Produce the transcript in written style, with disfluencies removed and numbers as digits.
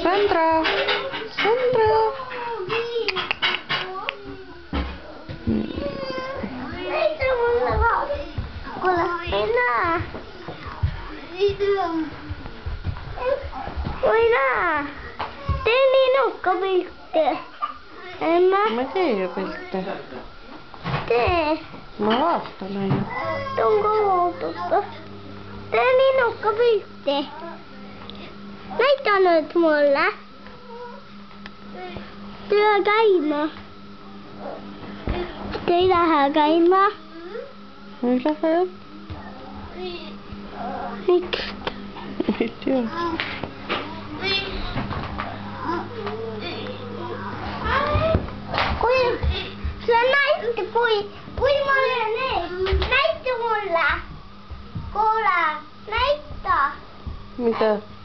Sandra. Sandra. Tee niin nukkapilte. Mä teen jo pilte. Tee. Mä vaastelen jo. Tuon koulutusta. Tee niin nukkapilte. Näitä nyt mulle. Työ käymään. Tee lähdään käymään. Mitä se on? Miksi? Miksi on? Se näitte kui näitte mulle. Kuule, näitte. Mitä?